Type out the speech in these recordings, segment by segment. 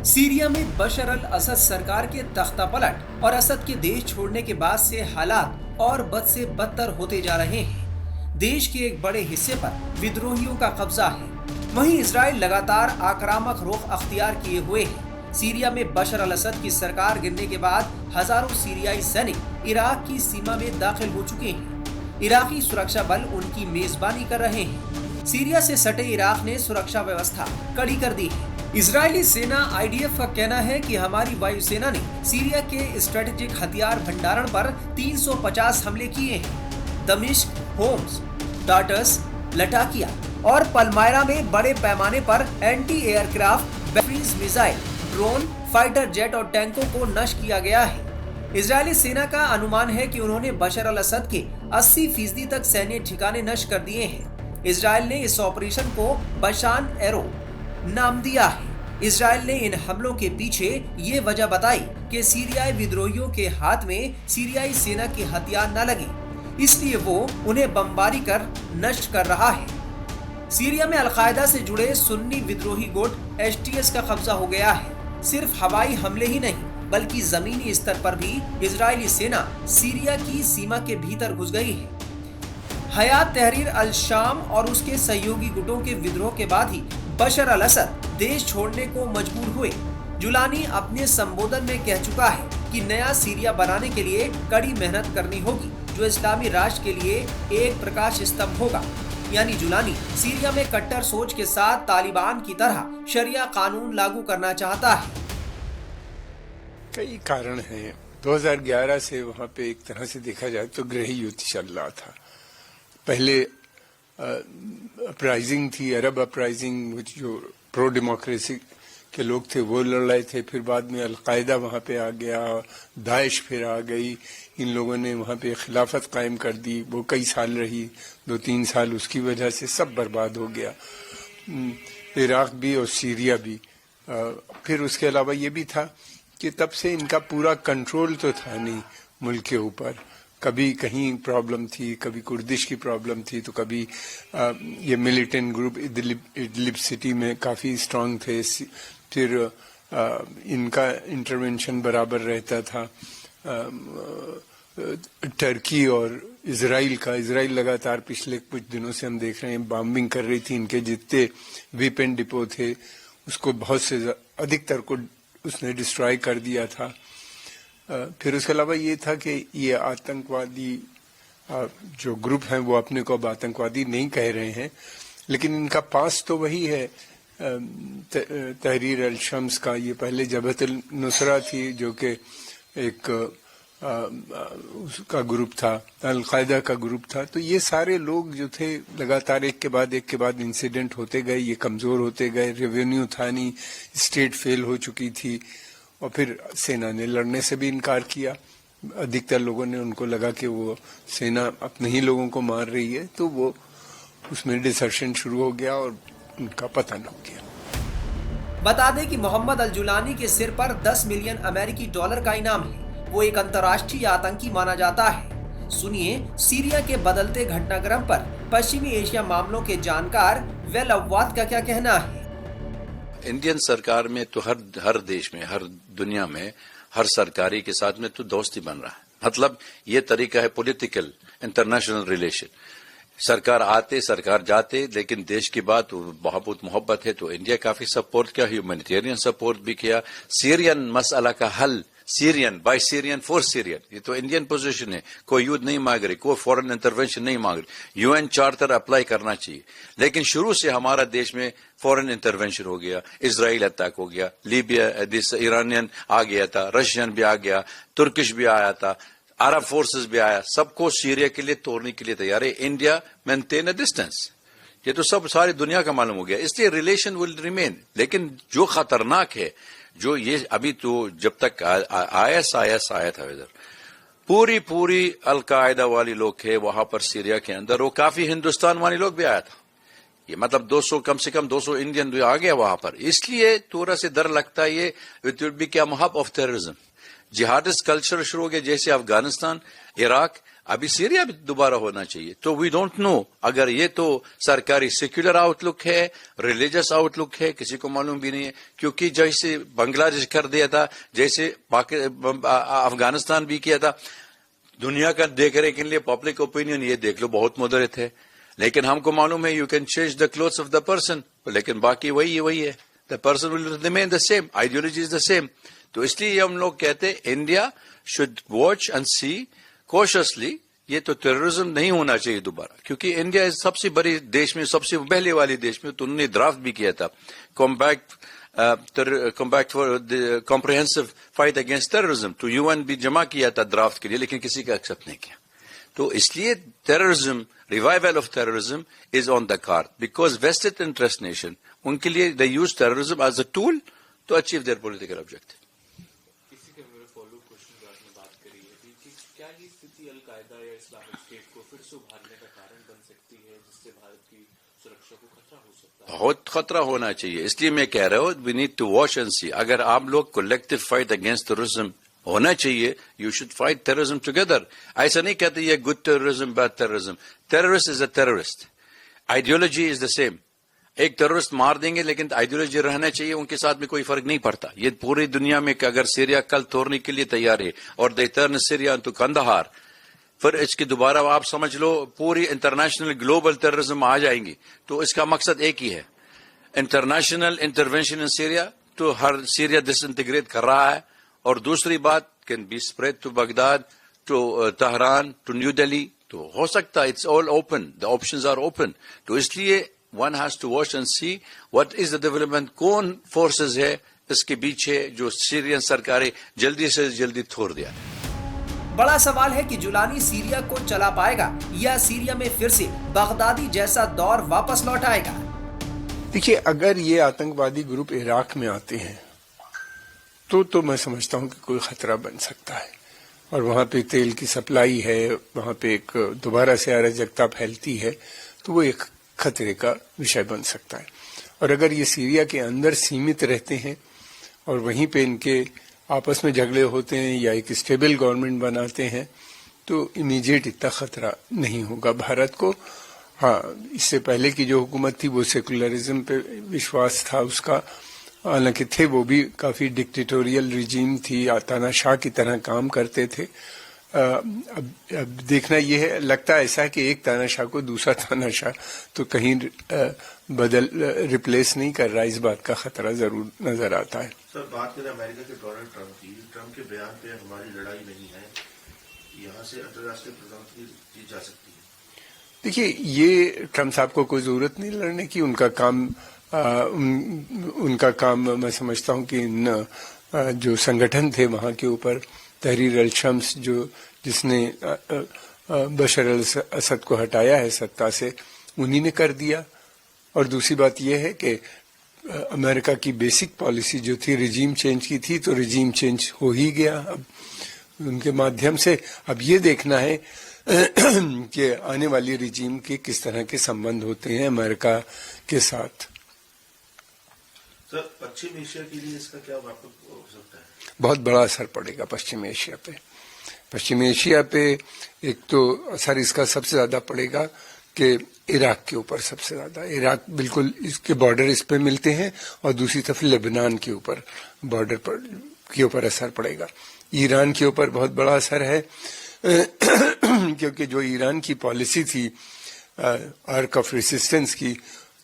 Syria में बशर अल असद सरकार के तख्ता पलट और असद के देश छोड़ने के बाद से हालात और बद से बदतर होते जा रहे हैं। देश के एक बड़े हिस्से पर विद्रोहियों का कब्जा है। वहीं इजराइल लगातार आक्रामक रुख अख्तियार किए हुए है। सीरिया में बशर अल असद की सरकार गिरने के बाद हजारों सीरियाई सैनिक इराक की सीमा में दाखिल हो चुके हैं। इराकी सुरक्षा बल उनकी मेजबानी कर रहे हैं। सीरिया से सटे इराक ने सुरक्षा व्यवस्था कड़ी कर दी है। इजरायली सेना IDF का कहना है कि हमारी वायुसेना ने सीरिया के स्ट्रेटेजिक हथियार भंडारण पर 350 हमले किए हैं। दमिश्क, होम्स, टार्टस, लटाकिया और पलमायरा में बड़े पैमाने पर anti aircraft batteries, missile, drone, fighter jet और टैंकों को नष्ट किया गया है। इजरायली सेना का अनुमान है कि उन्होंने बशर अल असद के 80% तक सैन्य ठिकाने नष्ट कर दिए हैं। इजराइल ने इस ऑपरेशन को बशान एरो नाम दिया है। इजराइल ने इन हमलों के पीछे ये वजह बताई कि सीरियाई विद्रोहियों के हाथ में सीरियाई सेना के हथियार न लगे, इसलिए वो उन्हें बमबारी कर नष्ट कर रहा है। सीरिया में अलकायदा से जुड़े सुन्नी विद्रोही गुट HTS का कब्जा हो गया है। सिर्फ हवाई हमले ही नहीं बल्कि जमीनी स्तर पर भी इजरायली सेना सीरिया की सीमा के भीतर घुस गई है। हयात तहरीर अल शाम और उसके सहयोगी गुटों के विद्रोह के बाद ही बशर अल असद देश छोड़ने को मजबूर हुए। जुलानी अपने संबोधन में कह चुका है कि नया सीरिया बनाने के लिए कड़ी मेहनत करनी होगी, जो इस्लामी राष्ट्र के लिए एक प्रकाश स्तंभ होगा। यानी जुलानी सीरिया में कट्टर सोच के साथ तालिबान की तरह शरिया कानून लागू करना चाहता है। कई कारण हैं। 2011 से वहाँ पे एक तरह से देखा जाए तो गृह युद्ध चल रहा था। पहले अपराइजिंग थी, अरब अपराइजिंग, जो प्रो डेमोक्रेसी के लोग थे वो लड़ रहे थे। फिर बाद में अलकायदा वहाँ पे आ गया, दाइश फिर आ गई। इन लोगों ने वहाँ पे खिलाफत कायम कर दी। वो कई साल रही, 2-3 साल, उसकी वजह से सब बर्बाद हो गया, इराक भी और सीरिया भी। फिर उसके अलावा ये भी था कि तब से इनका पूरा कंट्रोल तो था नहीं मुल्क के ऊपर। कभी कहीं प्रॉब्लम थी, कभी कुर्दिश की प्रॉब्लम थी, तो कभी ये मिलिटेंट ग्रुप इदलिब सिटी में काफ़ी स्ट्रांग थे। फिर इनका इंटरवेंशन बराबर रहता था। टर्की और इजराइल लगातार पिछले कुछ दिनों से हम देख रहे हैं बॉम्बिंग कर रही थी। इनके जितने वेपन डिपो थे उसको बहुत से अधिकतर को उसने डिस्ट्रॉय कर दिया था। फिर उसके अलावा ये था कि ये आतंकवादी जो ग्रुप हैं वो अपने को अब आतंकवादी नहीं कह रहे हैं, लेकिन इनका पास तो वही है तहरीर अल शम्स का। ये पहले जबहत अल नुसरा थी जो कि एक उसका ग्रुप था, अलकायदा का ग्रुप था। तो ये सारे लोग जो थे लगातार एक के बाद इंसिडेंट होते गए, ये कमज़ोर होते गए। रेवेन्यू था नहीं, स्टेट फेल हो चुकी थी, और फिर सेना ने लड़ने से भी इनकार किया। अधिकतर लोगों ने, उनको लगा कि वो सेना अपने ही लोगों को मार रही है, तो वो उसमें डिसर्शन शुरू हो गया और उनका पतन हो गया। बता दें कि मोहम्मद अल जुलानी के सिर पर 10 मिलियन अमेरिकी डॉलर का इनाम है। वो एक अंतर्राष्ट्रीय आतंकी माना जाता है। सुनिए सीरिया के बदलते घटनाक्रम पर पश्चिमी एशिया मामलों के जानकार वेल अव्वाद का क्या कहना है। इंडियन सरकार में तो हर देश में, हर दुनिया में, हर सरकारी के साथ में तो दोस्ती बन रहा है। मतलब ये तरीका है पॉलिटिकल इंटरनेशनल रिलेशन। सरकार आते, सरकार जाते, लेकिन देश की बात बहुत मोहब्बत है। तो इंडिया काफी सपोर्ट किया, ह्यूमैनिटेरियन सपोर्ट भी किया। सीरियन मसला का हल, Syrian by Syrian for Syrian, ये तो इंडियन पोजीशन है। कोई युद्ध नहीं मांग रही, कोई फॉरेन इंटरवेंशन नहीं मांग रही। UN चार्टर अप्लाई करना चाहिए, लेकिन शुरू से हमारा देश में फॉरेन इंटरवेंशन हो गया, इजराइल अटैक हो गया, लीबिया ईरानियन आ गया था, रशियन भी आ गया, तुर्किश भी आया था, अरब फोर्सेस भी आया। सबको सीरिया के लिए तोड़ने के लिए तैयार है। इंडिया मेंटेन अ डिस्टेंस, ये तो सब सारी दुनिया का मालूम हो गया। इसलिए रिलेशन विल रिमेन। लेकिन जो खतरनाक है, जो ये अभी तो जब तक IS आया था इधर, पूरी अलकायदा वाली लोग थे वहां पर सीरिया के अंदर। वो काफी हिंदुस्तान वाले लोग भी आया था। ये मतलब 200 कम से कम 200 इंडियन भी आ गया वहां पर। इसलिए थोड़ा से डर लगता है ये इट विल बी क्या hub of terrorism. Jihadist culture शुरू हो गया, जैसे अफगानिस्तान, इराक, ابھی سیریا بھی دوبارہ ہونا چاہیے. تو وی ڈونٹ نو اگر یہ تو سرکاری سیکولر آؤٹ لک ہے, ریلیجس آؤٹ لک ہے, کسی کو معلوم بھی نہیں ہے. کیونکہ جیسے بنگلہ دیش کر دیا تھا, جیسے افغانستان بھی کیا تھا, دنیا کا دیکھنے کے لیے پبلک اوپینین یہ دیکھ لو بہت مدرت ہے. لیکن ہم کو معلوم ہے you can change the clothes of the person, لیکن باقی وہی ہے. The person will remain the same, ideology is the same. تو اس لیے ہم لوگ کہتے ہیں انڈیا شوڈ واچ اینڈ سی کوشسلی. یہ تو ٹیررزم نہیں ہونا چاہیے دوبارہ, کیونکہ انڈیا سب سے بڑی دیش میں, سب سے پہلے والے دیش میں, تو انہوں نے ڈرافٹ بھی کیا تھا compact for comprehensive fight against terrorism. تو UN بھی جمع کیا تھا ڈرافٹ کے لیے, لیکن کسی کا ایکسپٹ نہیں کیا. تو اس لیے terrorism, revival of terrorism is on the card, because vested interest nation ان کے لیے they use terrorism as a tool to achieve their political objective. اسی کا میرا فالو کوشچن جو آپ نے بات کری ہے کہ کیا یہ استھتی القاعدہ یا اسلامک اسٹیٹ کو پھر سے ابھارنے کا کارن بن سکتی ہے, جس سے بھارت کی سرکشا کو خطرہ ہو سکتا ہے؟ بہت خطرہ ہونا چاہیے. اس لیے میں کہہ رہا ہوں we need to watch and see. اگر آپ لوگ کولیکٹو فائٹ اگینسٹ ٹیررزم ہونا چاہیے, you should fight terrorism together. ایسا نہیں کہتے یہ good terrorism bad terrorism. Terrorist is a terrorist, ideology is the same. ایک ٹیررسٹ مار دیں گے لیکن آئیڈیولوجی رہنا چاہیے, ان کے ساتھ میں کوئی فرق نہیں پڑتا. یہ پوری دنیا میں اگر سیریا کل توڑنے کے لیے تیار ہے اور دے ٹرن سیریا ٹو کندہار, پھر اس کی دوبارہ آپ سمجھ لو پوری انٹرنیشنل گلوبل ٹیررزم آ جائیں گی. تو اس کا مقصد ایک ہی ہے, انٹرنیشنل انٹرونشن ان سیریا. تو ہر سیریا ڈس انٹیگریٹ کر رہا ہے. اور دوسری بات can be spread to Baghdad, to Tehran, to New Delhi. تو ہو سکتا ہے, it's all open, the options are open. تو اس لیے one has to watch and see what is the development, کون فورسز ہے اس کے پیچھے جو سیرین سرکاریں جلدی سے جلدی چھوڑ دیا. بڑا سوال ہے کہ جولانی سیریا کو چلا پائے گا یا سیریا میں پھر سے بغدادی جیسا دور واپس لوٹ آئے گا. دیکھیے, اگر یہ آتنکوادی گروپ عراق میں آتے ہیں تو میں سمجھتا ہوں کہ کوئی خطرہ بن سکتا ہے. اور وہاں پہ تیل کی سپلائی ہے, وہاں پہ ایک دوبارہ سے اراجکتا پھیلتی ہے, تو وہ ایک خطرے کا وشے بن سکتا ہے. اور اگر یہ سیریا کے اندر سیمت رہتے ہیں اور وہیں پہ ان کے آپس میں جھگڑے ہوتے ہیں یا ایک اسٹیبل گورنمنٹ بناتے ہیں, تو امیجیٹ اتنا خطرہ نہیں ہوگا بھارت کو. ہاں, اس سے پہلے کی جو حکومت تھی وہ سیکولرزم پہ وشواس تھا اس کا, حالانکہ تھے وہ بھی کافی ڈکٹیٹوریل ریجیم تھی, تانا شاہ کی طرح کام کرتے تھے. اب دیکھنا یہ ہے, لگتا ہے ایسا کہ ایک تانا شاہ کو دوسرا تانا شاہ تو کہیں ریپلیس نہیں کر رہا, اس بات کا خطرہ ضرور نظر آتا ہے. سر, بات کریں امریکہ کے ڈونلڈ ٹرمپ کی. ٹرمپ کے بیان پہ ہماری لڑائی نہیں ہے, یہاں سے انترراشٹریہ پرزنت جیت جا سکتی ہے. دیکھیے, یہ ٹرمپ صاحب کو کوئی ضرورت نہیں لڑنے کی. ان کا کام میں سمجھتا ہوں کہ جو سنگٹھن تھے وہاں کے اوپر, تحریر الشمس جس نے بشر الاسد کو ہٹایا ہے سत्ता سے, انہی نے کر دیا. اور دوسری بات یہ ہے کہ امریکہ کی بیسک پالیسی جو تھی رجیم چینج کی تھی, تو رجیم چینج ہو ہی گیا. اب ان کے مادھیم سے اب یہ دیکھنا ہے کہ آنے والی رجیم کے کس طرح کے سمبند ہوتے ہیں امریکہ کے ساتھ. سر, پچھم ایشیا کے لیے اس کا کیا واقع ہو سکتا ہے؟ بہت بڑا اثر پڑے گا پشچم ایشیا پہ. پشچم ایشیا پہ ایک تو اثر اس کا سب سے زیادہ پڑے گا کہ عراق کے اوپر سب سے زیادہ. عراق بالکل اس کے بارڈر اس پہ ملتے ہیں, اور دوسری طرف لبنان کے اوپر بارڈر کے اوپر اثر پڑے گا. ایران کے اوپر بہت بڑا اثر ہے, کیونکہ جو ایران کی پالیسی تھی آرک آف ریسسٹنس کی,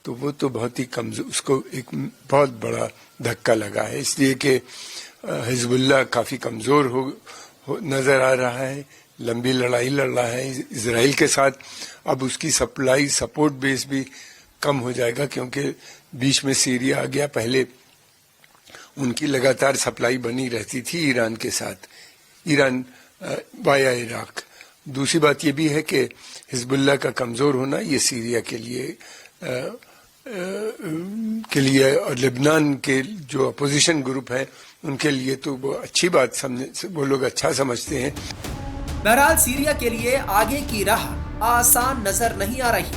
تو وہ تو بہت ہی کمزور, اس کو ایک بہت بڑا دھکا لگا ہے. اس لیے کہ حزب اللہ کافی کمزور نظر آ رہا ہے, لمبی لڑائی لڑ رہا ہے اسرائیل کے ساتھ. اب اس کی سپلائی سپورٹ بیس بھی کم ہو جائے گا, کیونکہ بیچ میں سیریا آ گیا. پہلے ان کی لگاتار سپلائی بنی رہتی تھی ایران کے ساتھ, ایران وایا عراق. دوسری بات یہ بھی ہے کہ حزب اللہ کا کمزور ہونا یہ سیریا کے لیے اور لبنان کے جو اپوزیشن گروپ ہیں ان کے لیے تو وہ اچھی بات وہ لوگ اچھا سمجھتے ہیں. بہرحال سیریا کے لیے آگے کی راہ آسان نظر نہیں آ رہی.